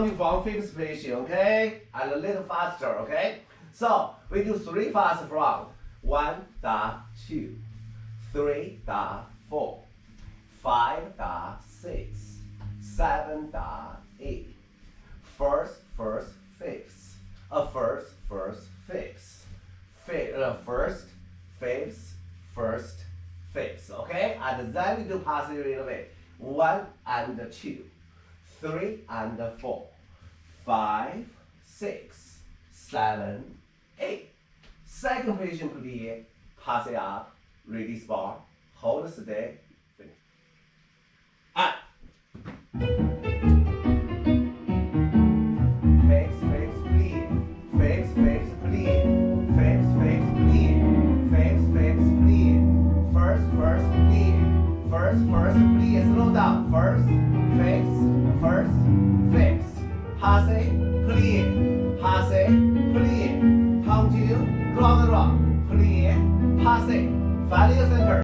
From fifth position, okay? And a little faster, okay? So we do 3 fast front. 1, 2, 3, 4, 5, 6, 7, 8. First, fifth. First, fifth. First, fifth. Okay? And then we do pass it a little bit. 1 and 2, 3 and 4, 5, 6, 7, 8. Second position clear, pass it up, release bar, hold stay, finish. Up. Face, clear. Face, clear. Face, clear. Face, clear. First, clear. First, clear. Slow down. First, face. Pass it, clear. Pass it, clear. Continue, round, clear, pass it, find your center.